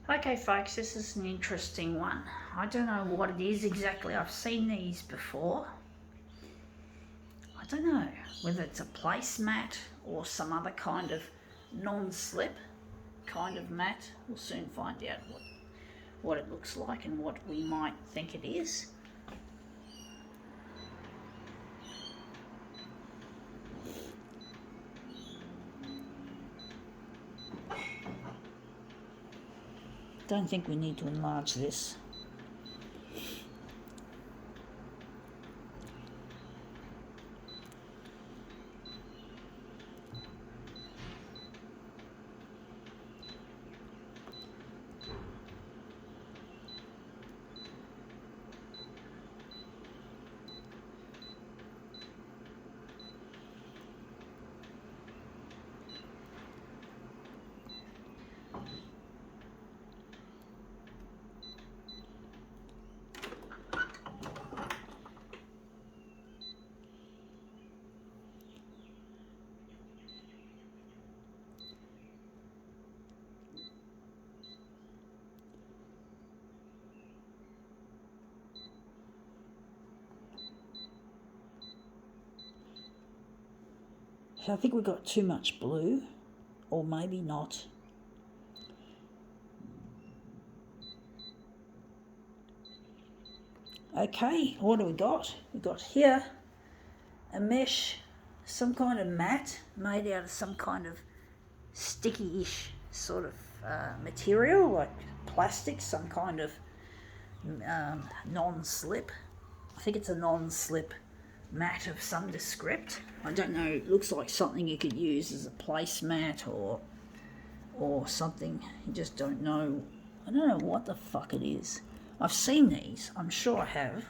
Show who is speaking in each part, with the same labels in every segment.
Speaker 1: Okay, folks, this is an interesting one. I don't know what it is exactly. I've seen these before. I don't know whether it's a placemat or some other kind of non-slip kind of mat. We'll soon find out what it looks like and what we might think it is. Don't think we need to enlarge this. So I think we've got too much blue, or maybe not. Okay, what do we got? We've got here a mesh, some kind of mat made out of some kind of sticky-ish sort of material, like plastic, some kind of non-slip. I think it's a non-slip mat of some descript. I don't know, it looks like something you could use as a placemat or something. You just don't know. I don't know what the fuck it is. I've seen these, I'm sure I have.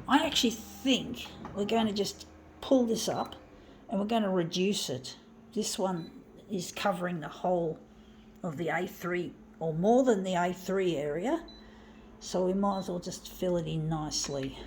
Speaker 1: I actually think we're going to just pull this up and we're going to reduce it. This one is covering the whole of the A3 or more than the A3 area, so we might as well just fill it in nicely.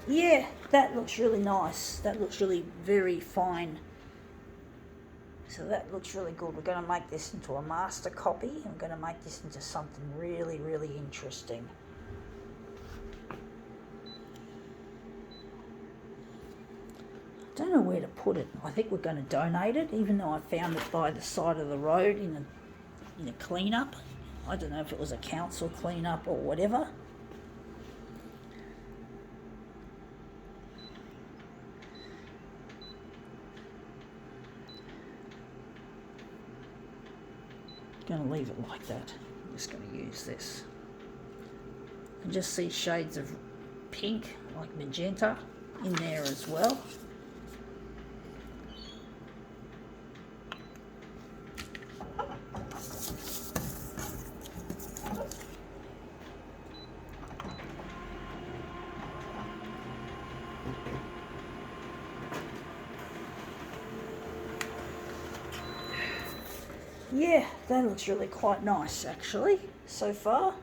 Speaker 1: Yeah, that looks really nice. That looks really very fine. So that looks really good. We're going to make this into a master copy. And we're going to make this into something really, really interesting. I don't know where to put it. I think we're going to donate it, even though I found it by the side of the road in a cleanup. I don't know if it was a council cleanup or whatever. Going to leave it like that. I'm just going to use this. You can just see shades of pink, like magenta, in there as well. Yeah, that looks really quite nice actually, so far.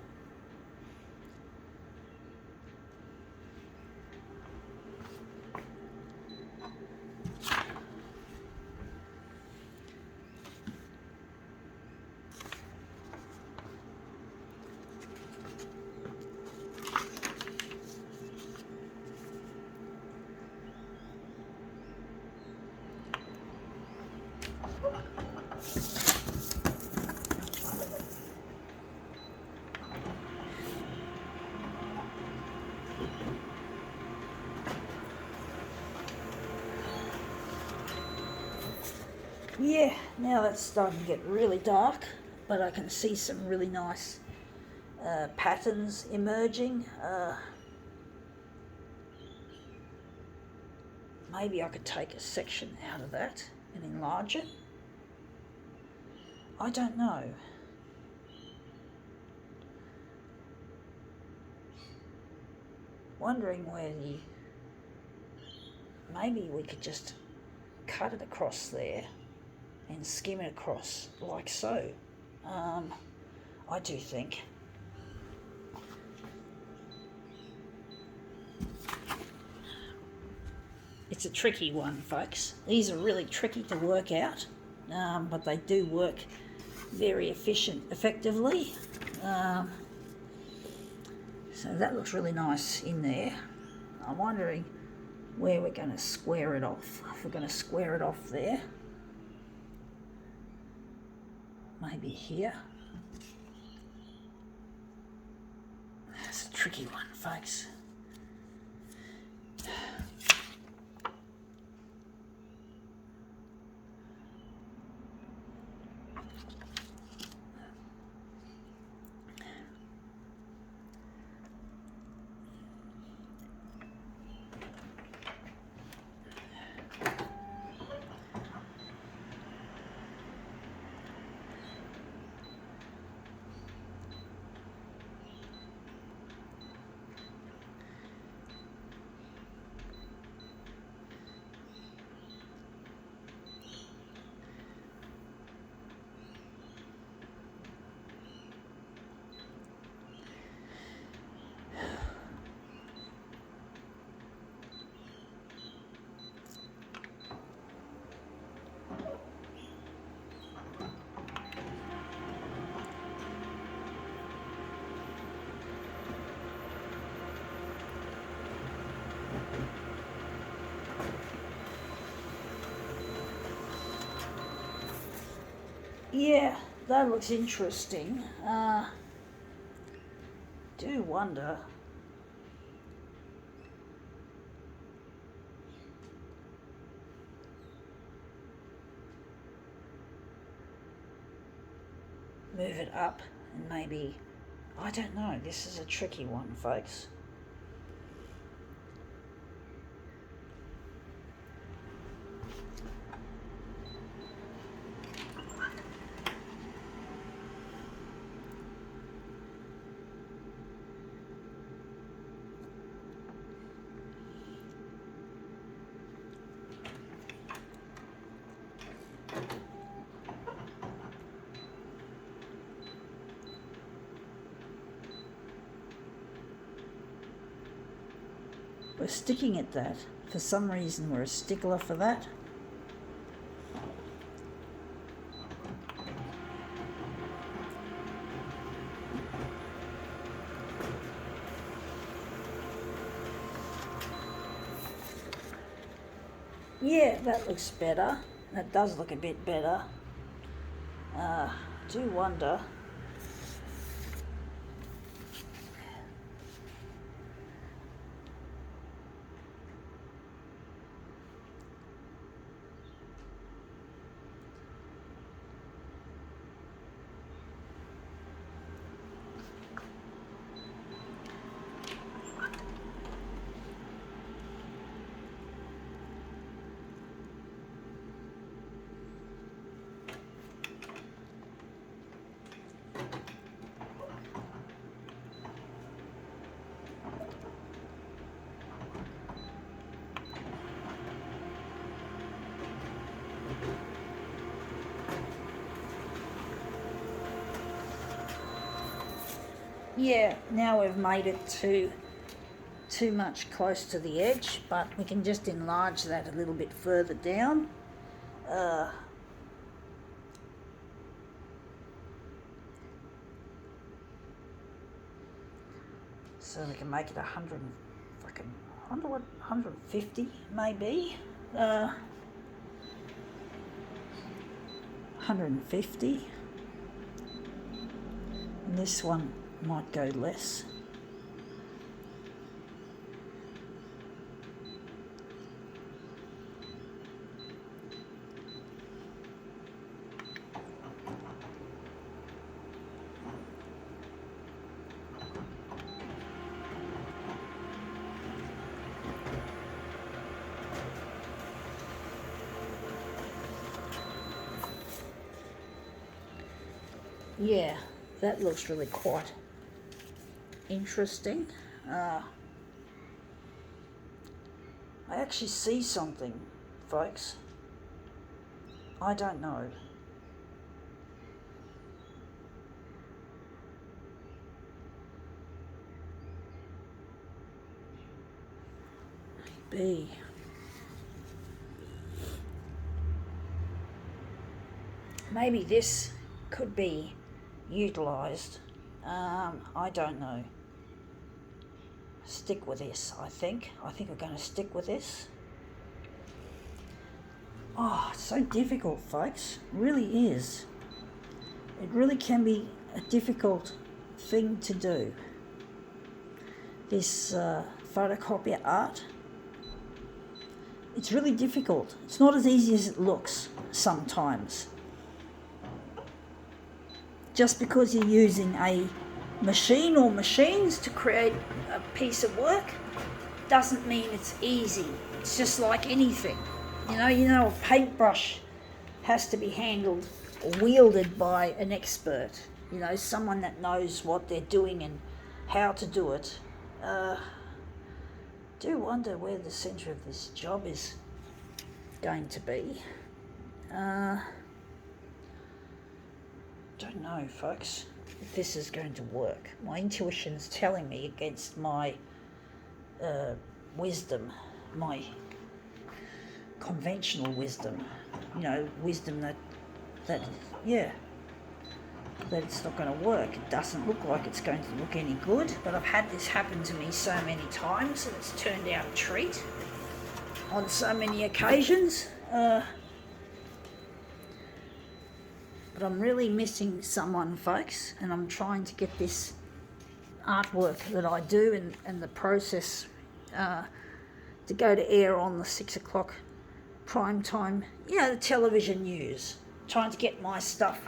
Speaker 1: Yeah, now that's starting to get really dark, but I can see some really nice patterns emerging. Maybe I could take a section out of that and enlarge it. I don't know. wondering where the, maybe we could just cut it across there and skim it across like so. I do think. It's a tricky one, folks. These are really tricky to work out, but they do work very effectively. So that looks really nice in there. I'm wondering where we're going to square it off. If we're going to square it off there, maybe here. That's a tricky one, folks. Yeah, that looks interesting. Do wonder. Move it up and maybe, I don't know, this is a tricky one, folks. We're sticking at that. For some reason, we're a stickler for that. Yeah, that looks better. That does look a bit better. Do wonder. Yeah, now we've made it too much close to the edge, but we can just enlarge that a little bit further down. So we can make it 150 maybe. 150. And this one might go less. Yeah, that looks really quite interesting. I actually see something, folks. I don't know. Maybe. Maybe this could be utilised. I don't know. Stick with this, I think. I think we're going to stick with this. Oh, it's so difficult, folks. It really is. It really can be a difficult thing to do. This photocopier art. It's really difficult. It's not as easy as it looks sometimes. Just because you're using a machine or machines to create a piece of work doesn't mean it's easy. It's just like anything. You know, a paintbrush has to be handled or wielded by an expert. You know, someone that knows what they're doing and how to do it. Do wonder where the centre of this job is going to be. Don't know, folks, if this is going to work. My intuition's telling me against my wisdom, my conventional wisdom. You know, wisdom that it's not going to work. It doesn't look like it's going to look any good, but I've had this happen to me so many times and it's turned out a treat on so many occasions. But I'm really missing someone, folks, and I'm trying to get this artwork that I do and the process to go to air on the 6 o'clock prime time, you know, the television news. Trying to get my stuff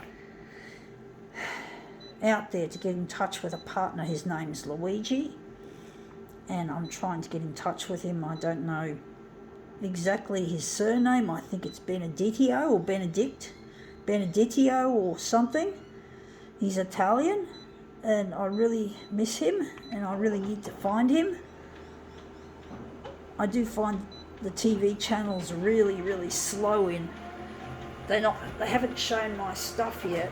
Speaker 1: out there, to get in touch with a partner. His name's Luigi, and I'm trying to get in touch with him. I don't know exactly his surname. I think it's Beneditio or Beneditio or something. He's Italian, and I really miss him, and I really need to find him. I do find the TV channels really, really slow in. They haven't shown my stuff yet.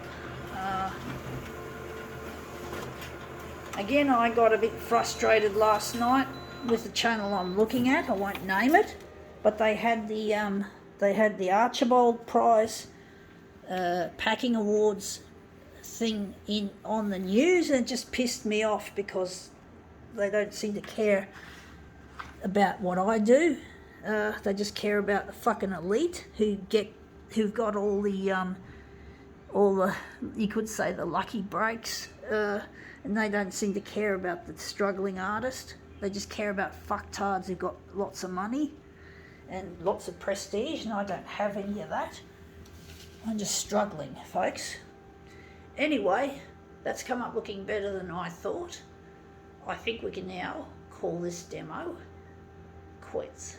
Speaker 1: Again, I got a bit frustrated last night with the channel I'm looking at. I won't name it, but they had the Archibald Prize packing awards thing on the news, and it just pissed me off because they don't seem to care about what I do. They just care about the fucking elite who've got all the you could say the lucky breaks, and they don't seem to care about the struggling artist. They just care about fucktards who've got lots of money and lots of prestige, and I don't have any of that. I'm just struggling, folks. Anyway, that's come up looking better than I thought. I think we can now call this demo quits.